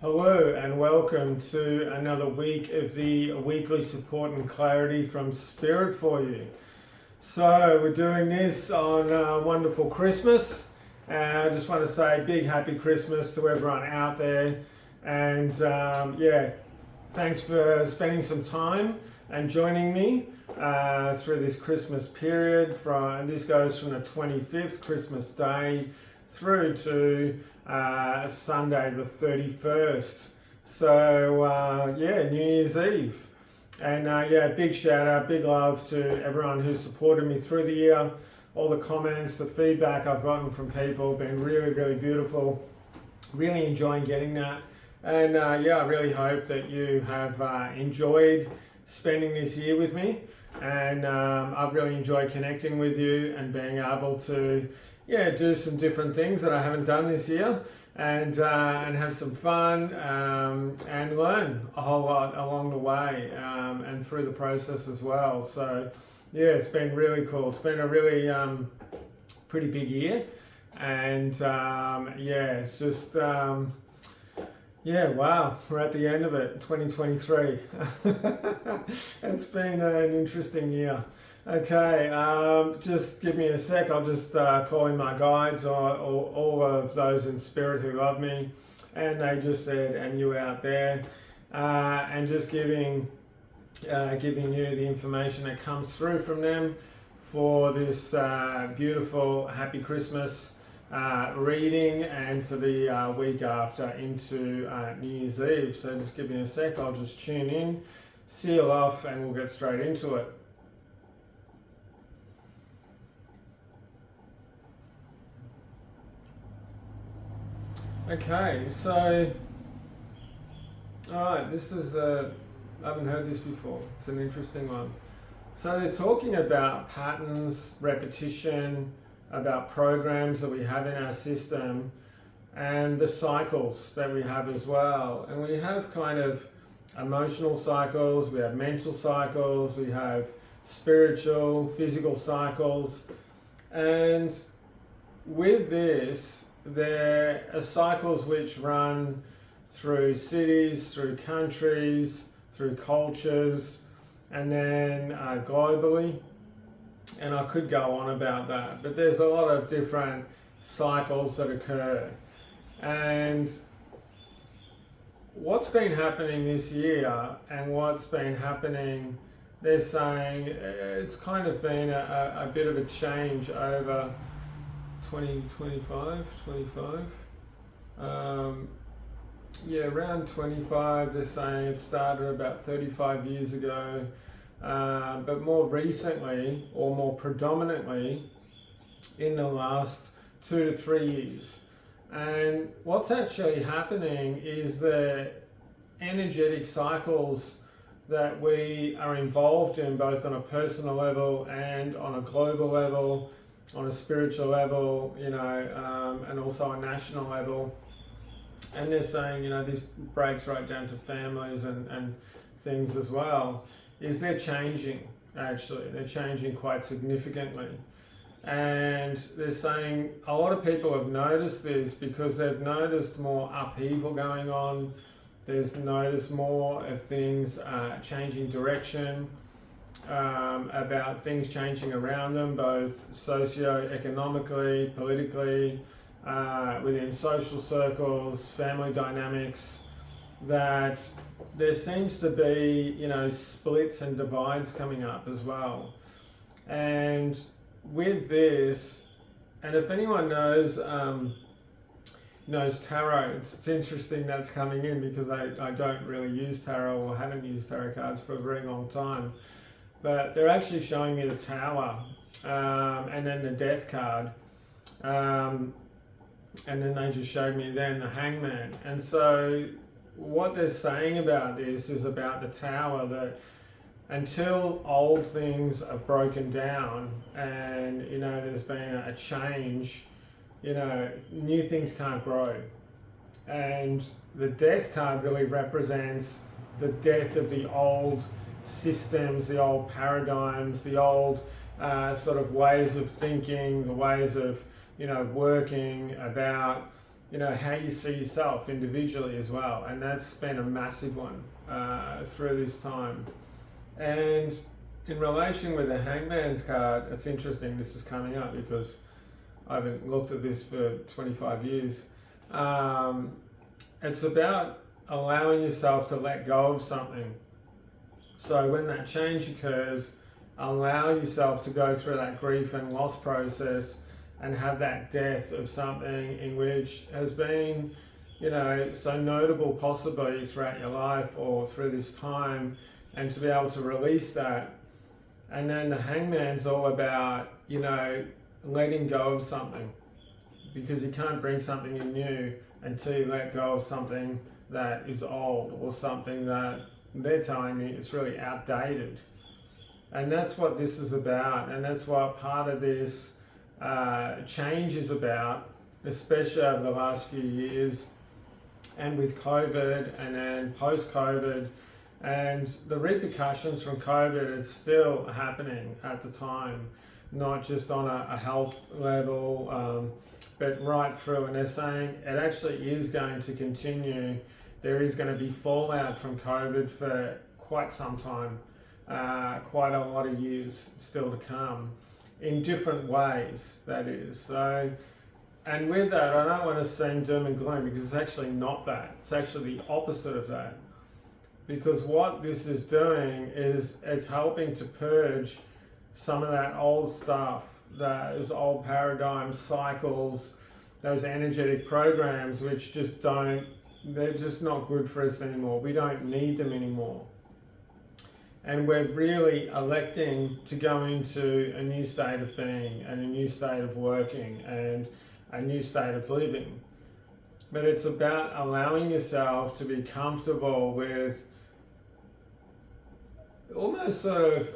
Hello and welcome to another week of the weekly support and clarity from Spirit for you. So we're doing this on a wonderful Christmas, and I just want to say big happy Christmas to everyone out there, and thanks for spending some time and joining me through this Christmas period. And this goes from the 25th, Christmas Day, through to Sunday the 31st. So New Year's Eve. And big shout out, big love to everyone who's supported me through the year. All the comments, the feedback I've gotten from people have been really, really beautiful. Really enjoying getting that. And I really hope that you have enjoyed spending this year with me. And I've really enjoyed connecting with you and being able to do some different things that I haven't done this year, and have some fun and learn a whole lot along the way and through the process as well. So it's been really cool. It's been a really pretty big year, and it's just wow, we're at the end of it, 2023. It's been an interesting year. Okay, just give me a sec. I'll just call in my guides, or all of those in spirit who love me, and they just said, and you out there, and just giving you the information that comes through from them for this beautiful Happy Christmas reading, and for the week after into New Year's Eve. So just give me a sec. I'll just tune in, seal off, and we'll get straight into it. Okay, so, alright, this is, I haven't heard this before. It's an interesting one. So they're talking about patterns, repetition, about programs that we have in our system, and the cycles that we have as well. And we have kind of emotional cycles, we have mental cycles, we have spiritual, physical cycles, and with this, there are cycles which run through cities, through countries, through cultures, and then globally. And I could go on about that, but there's a lot of different cycles that occur. And what's been happening this year, and what's been happening, they're saying it's kind of been a bit of a change over 25, around 25. They're saying it started about 35 years ago, but more recently, or more predominantly, in the last 2 to 3 years. And what's actually happening is the energetic cycles that we are involved in, both on a personal level and on a global level, on a spiritual level, and also a national level. And they're saying, this breaks right down to families and things as well, is they're changing, actually. They're changing quite significantly. And they're saying a lot of people have noticed this because they've noticed more upheaval going on. There's noticed more of things changing direction, about things changing around them, both socio-economically, politically, within social circles, family dynamics, that there seems to be, splits and divides coming up as well. And with this, and if anyone knows tarot, it's interesting that's coming in, because I don't really use tarot, or haven't used tarot cards for a very long time. But they're actually showing me the Tower, and then the Death card, and then they just showed me then the Hangman. And so what they're saying about this is about the Tower, that until old things are broken down and there's been a change, new things can't grow. And the Death card really represents the death of the old systems, the old paradigms, the old sort of ways of thinking, the ways of working, about how you see yourself individually as well. And that's been a massive one through this time. And in relation with the Hangman's card, it's interesting this is coming up because I haven't looked at this for 25 years. It's about allowing yourself to let go of something. So when that change occurs, allow yourself to go through that grief and loss process and have that death of something in which has been, so notable possibly throughout your life or through this time, and to be able to release that. And then the Hangman's all about, letting go of something, because you can't bring something in new until you let go of something that is old or something that they're telling me it's really outdated. And that's what this is about, and that's what part of this change is about, especially over the last few years, and with COVID and then post-COVID, and the repercussions from COVID is still happening at the time, not just on a health level, but right through. And they're saying it actually is going to continue. There is going to be fallout from COVID for quite some time, quite a lot of years still to come, in different ways, that is. So, and with that, I don't want to seem doom and gloom, because it's actually not that. It's actually the opposite of that. Because what this is doing is it's helping to purge some of that old stuff, those old paradigms, cycles, those energetic programs which just they're just not good for us anymore. We don't need them anymore. And we're really electing to go into a new state of being and a new state of working and a new state of living. But it's about allowing yourself to be comfortable with almost sort of,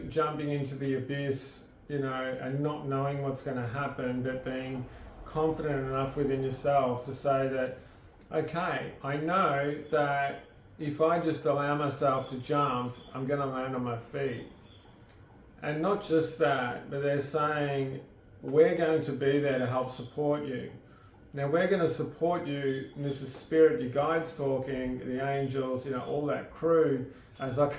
jumping into the abyss, and not knowing what's going to happen, but being confident enough within yourself to say that, okay, I know that if I just allow myself to jump, I'm going to land on my feet. And not just that, but they're saying, we're going to be there to help support you. Now, we're going to support you, and this is spirit, your guides talking, the angels, all that crew, as I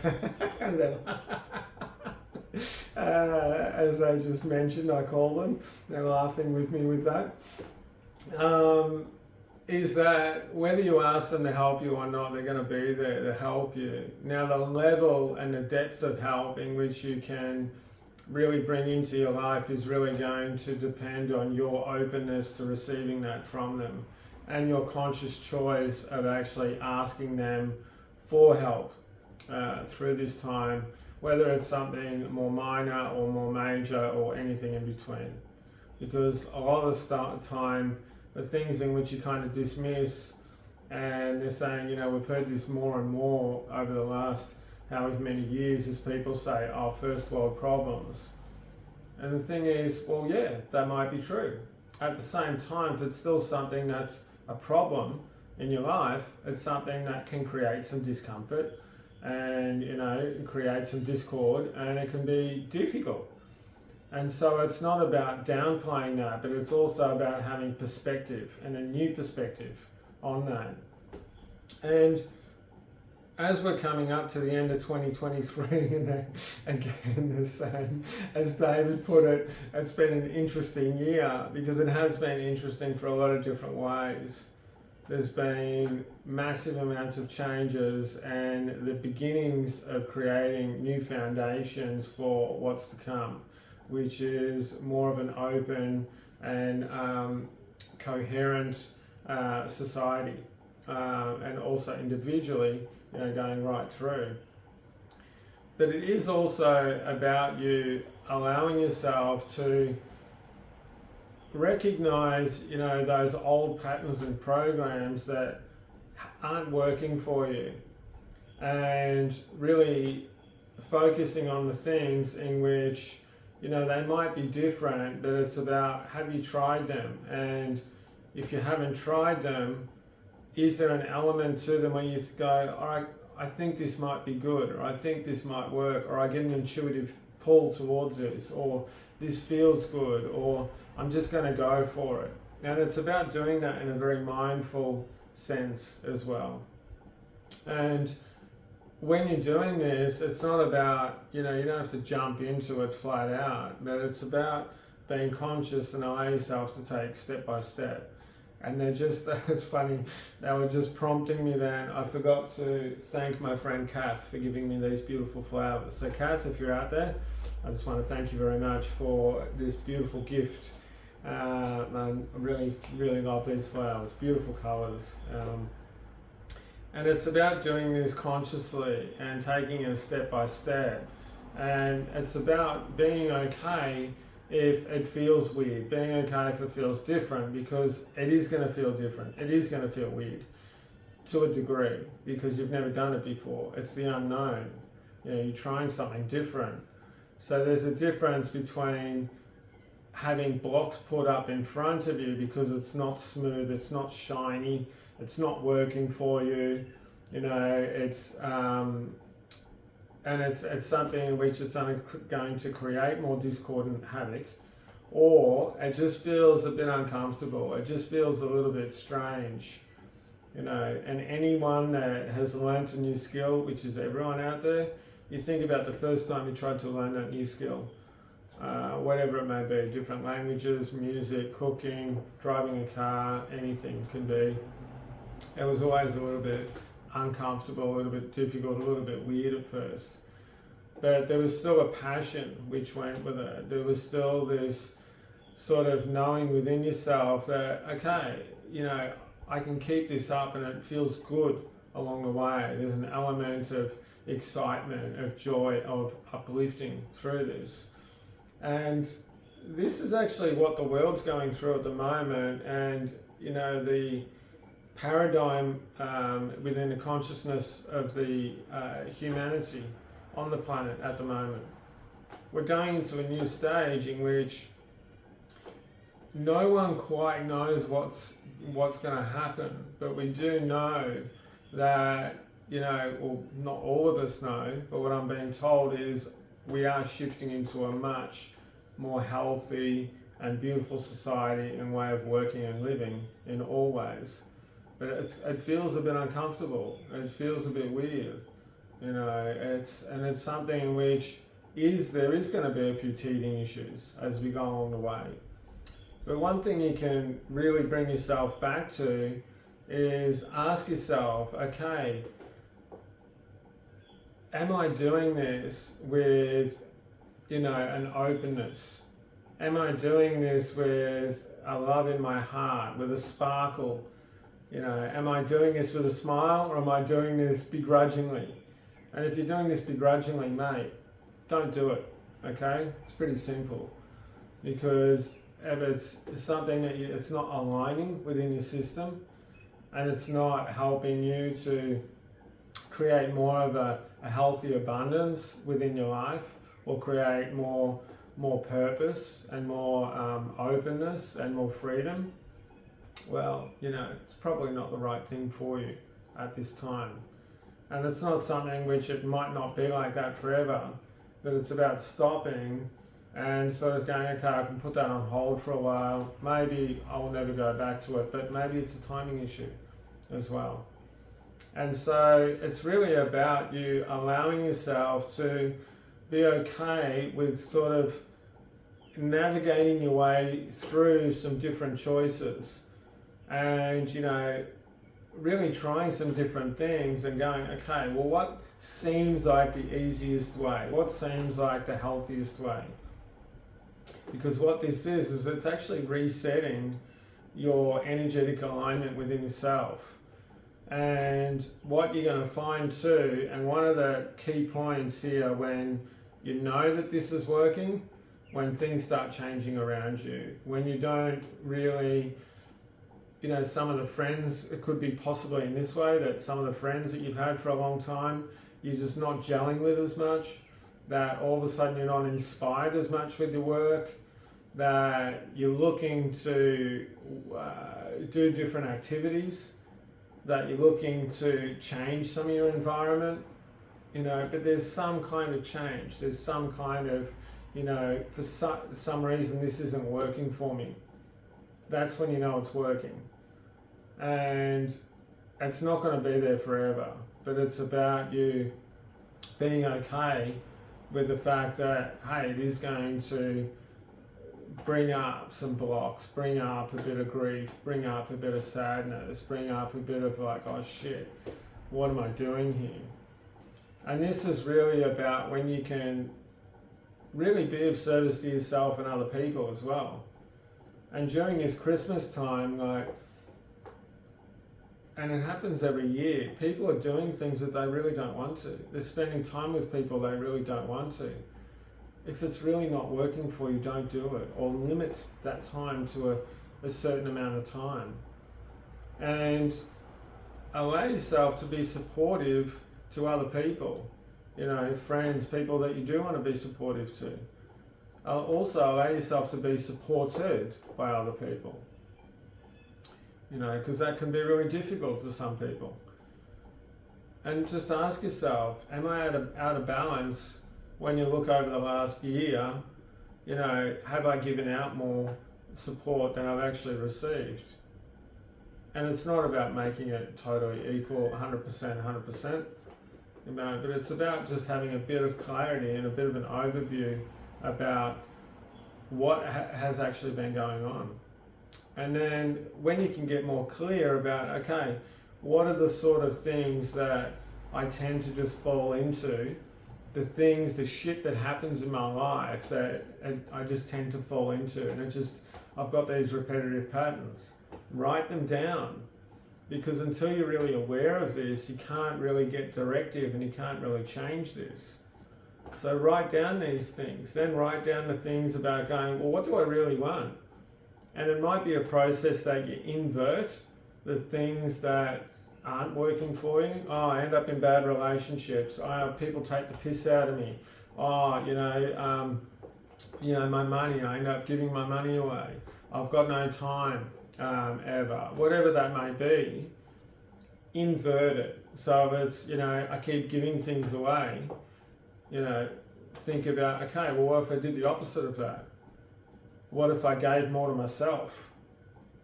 as I just mentioned, I call them. They're laughing with me with that. Is that whether you ask them to help you or not, they're going to be there to help you. Now, the level and the depth of help in which you can really bring into your life is really going to depend on your openness to receiving that from them, and your conscious choice of actually asking them for help through this time, whether it's something more minor or more major or anything in between. Because a lot of the time, the things in which you kind of dismiss, and they're saying, we've heard this more and more over the last however many years, as people say, first world problems. And the thing is, well, yeah, that might be true. At the same time, if it's still something that's a problem in your life, it's something that can create some discomfort and, create some discord, and it can be difficult. And so it's not about downplaying that, but it's also about having perspective, and a new perspective on that. And as we're coming up to the end of 2023, and again, the same, as David put it, it's been an interesting year, because it has been interesting for a lot of different ways. There's been massive amounts of changes and the beginnings of creating new foundations for what's to come, which is more of an open and coherent society, and also individually, going right through. But it is also about you allowing yourself to recognize, those old patterns and programs that aren't working for you, and really focusing on the things in which, they might be different, but it's about, have you tried them? And if you haven't tried them, is there an element to them where you go, all right, I think this might be good, or I think this might work, or I get an intuitive pull towards this, or this feels good, or I'm just going to go for it. And it's about doing that in a very mindful sense as well. And when you're doing this, it's not about, you don't have to jump into it flat out, but it's about being conscious and allow yourself to take step by step. And it's funny, they were just prompting me then. I forgot to thank my friend Kath for giving me these beautiful flowers. So Kath, if you're out there, I just want to thank you very much for this beautiful gift. I really, really love these flowers, beautiful colours. And it's about doing this consciously and taking it step by step. And it's about being okay if it feels weird, being okay if it feels different, because it is going to feel different. It is going to feel weird to a degree because you've never done it before. It's the unknown. You're trying something different. So there's a difference between having blocks put up in front of you because it's not smooth, it's not shiny, it's not working for you. It's something in which it's only going to create more discord and havoc, or it just feels a bit uncomfortable. It just feels a little bit strange, And anyone that has learnt a new skill, which is everyone out there, you think about the first time you tried to learn that new skill, whatever it may be, different languages, music, cooking, driving a car, anything can be. It was always a little bit uncomfortable, a little bit difficult, a little bit weird at first. But there was still a passion which went with it. There was still this sort of knowing within yourself that, okay, I can keep this up and it feels good along the way. There's an element of excitement, of joy, of uplifting through this. And this is actually what the world's going through at the moment. And, the paradigm within the consciousness of the humanity on the planet at the moment. We're going into a new stage in which no one quite knows what's going to happen, but we do know that, well, not all of us know, but what I'm being told is we are shifting into a much more healthy and beautiful society and way of working and living in all ways. But it feels a bit uncomfortable. It feels a bit weird, It's something in which there is going to be a few teething issues as we go along the way. But one thing you can really bring yourself back to is ask yourself, okay, am I doing this with, an openness? Am I doing this with a love in my heart, with a sparkle? Am I doing this with a smile, or am I doing this begrudgingly? And if you're doing this begrudgingly, mate, don't do it, okay? It's pretty simple. Because if it's something that it's not aligning within your system, and it's not helping you to create more of a healthy abundance within your life, or create more purpose and more openness and more freedom, well, it's probably not the right thing for you at this time. And it's not something which it might not be like that forever, but it's about stopping and sort of going, okay, I can put that on hold for a while. Maybe I'll never go back to it, but maybe it's a timing issue as well. And so it's really about you allowing yourself to be okay with sort of navigating your way through some different choices. And, really trying some different things and going, okay, well, what seems like the easiest way? What seems like the healthiest way? Because what this is it's actually resetting your energetic alignment within yourself. And what you're going to find too, and one of the key points here when you know that this is working, when things start changing around you, when you don't really, some of the friends, it could be possibly in this way, that some of the friends that you've had for a long time, you're just not gelling with as much, that all of a sudden you're not inspired as much with your work, that you're looking to do different activities, that you're looking to change some of your environment, but there's some kind of change, there's some kind of, for some reason this isn't working for me. That's when you know it's working. And it's not going to be there forever, but it's about you being okay with the fact that, hey, it is going to bring up some blocks, bring up a bit of grief, bring up a bit of sadness, bring up a bit of like, oh shit, what am I doing here? And this is really about when you can really be of service to yourself and other people as well. And during this Christmas time, like, and it happens every year, people are doing things that they really don't want to. They're spending time with people they really don't want to. If it's really not working for you, don't do it, or limit that time to a certain amount of time. And allow yourself to be supportive to other people, you know, friends, people that you do want to be supportive to. Also allow yourself to be supported by other people, you know, because that can be really difficult for some people. And just ask yourself, am I out of balance when you look over the last year? You know, have I given out more support than I've actually received? And it's not about making it totally equal, 100%, you know, but it's about just having a bit of clarity and a bit of an overview about what has actually been going on. And then when you can get more clear about, okay, what are the sort of things that I tend to just fall into, the things, the shit that happens in my life that I just tend to fall into, and I've got these repetitive patterns. Write them down, because until you're really aware of this, you can't really get directive and you can't really change this. So write down these things, then write down the things about going, well, what do I really want? And it might be a process that you invert the things that aren't working for you. Oh, I end up in bad relationships. Oh, people take the piss out of me. Oh, my money, I end up giving my money away. I've got no time ever. Whatever that may be, invert it. So if it's, I keep giving things away, think about, okay, well, what if I did the opposite of that? What if I gave more to myself?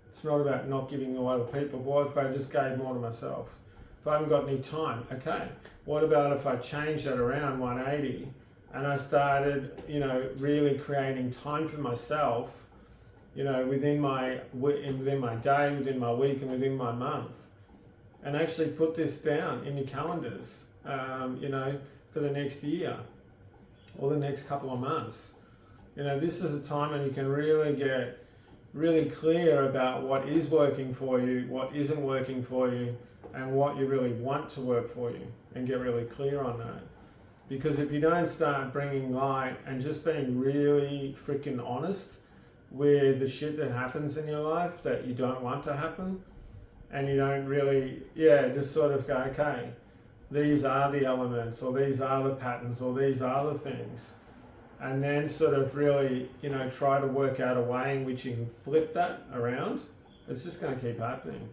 It's not about not giving away to people, but what if I just gave more to myself? If I haven't got any time, okay, what about if I changed that around 180 and I started, really creating time for myself, within my day, within my week, and within my month, and actually put this down in your calendars, for the next year or the next couple of months. This is a time when you can really get really clear about what is working for you, what isn't working for you, and what you really want to work for you, and get really clear on that. Because if you don't start bringing light and just being really freaking honest with the shit that happens in your life that you don't want to happen, and you don't really, just sort of go, okay, these are the elements, or these are the patterns, or these are the things, and then sort of really, try to work out a way in which you can flip that around, it's just going to keep happening.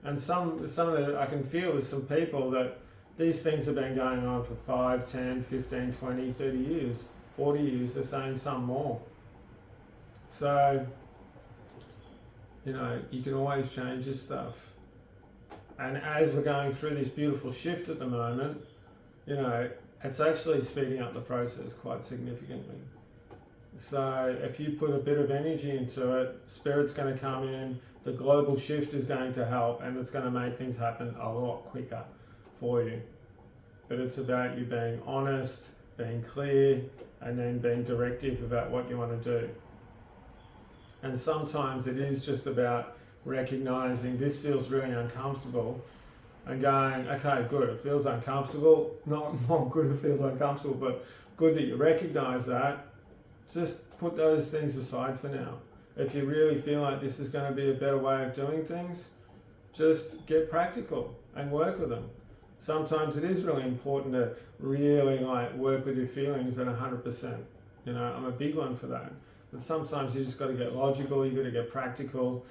And some of the, I can feel with some people that these things have been going on for 5, 10, 15, 20, 30 years, 40 years, they're saying some more. So, you can always change this stuff. And as we're going through this beautiful shift at the moment, it's actually speeding up the process quite significantly. So if you put a bit of energy into it, Spirit's going to come in, the global shift is going to help, and it's going to make things happen a lot quicker for you. But it's about you being honest, being clear, and then being directive about what you want to do. And sometimes it is just about recognizing this feels really uncomfortable, and going, okay, good, it feels uncomfortable. Not good it feels uncomfortable, but good that you recognize that. Just put those things aside for now. If you really feel like this is going to be a better way of doing things, just get practical and work with them. Sometimes it is really important to really work with your feelings at 100%. I'm a big one for that. But sometimes you just got to get logical, you got to get practical,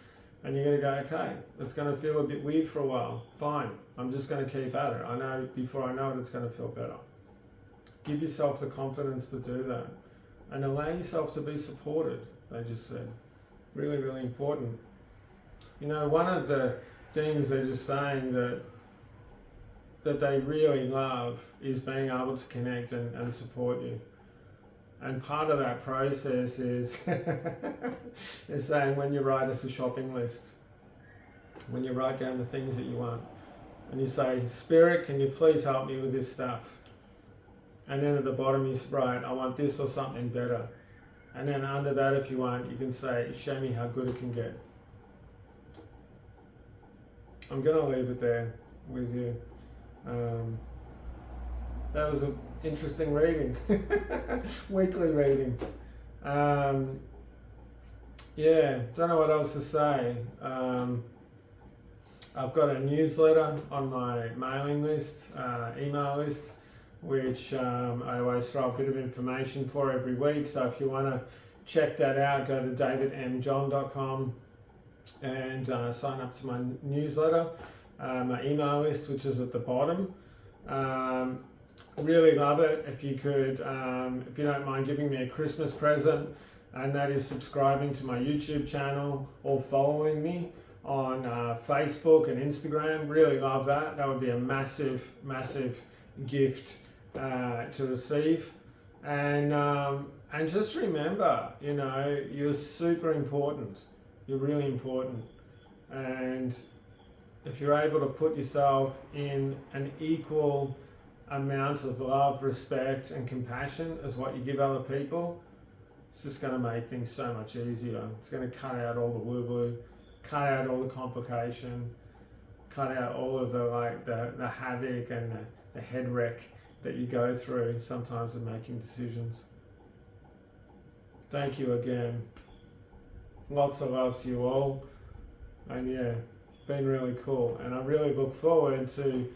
and you're going to go, okay, it's going to feel a bit weird for a while. Fine, I'm just going to keep at it. I know before I know it, it's going to feel better. Give yourself the confidence to do that. And allow yourself to be supported, they just said. Really, really important. You know, one of the things they're just saying that they really love is being able to connect and support you. And part of that process is is saying when you write us a shopping list, when you write down the things that you want, and you say, Spirit, can you please help me with this stuff? And then at the bottom you write, I want this or something better. And then under that, if you want, you can say, show me how good it can get. I'm going to leave it there with you. That was an interesting reading. Weekly reading. Yeah, don't know what else to say. I've got a newsletter on my mailing list, email list, which I always throw a bit of information for every week. So if you want to check that out, go to davidmjohn.com and sign up to my newsletter, my email list, which is at the bottom. Really love it. If you could, if you don't mind giving me a Christmas present, and that is subscribing to my YouTube channel or following me on Facebook and Instagram. Really love that. That would be a massive, massive gift to receive. And just remember, you know, you're super important. You're really important. And if you're able to put yourself in an equal amount of love, respect and compassion as what you give other people, it's just going to make things so much easier. It's going to cut out all the woo-woo, cut out all the complication, cut out all of the havoc and the head wreck that you go through sometimes in making decisions. Thank you again. Lots of love to you all. And yeah, been really cool. And I really look forward to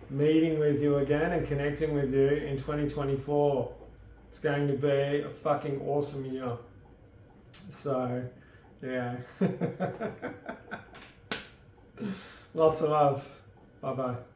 meeting with you again and connecting with you in 2024. It's going to be a fucking awesome year. So, yeah. Lots of love. Bye-bye.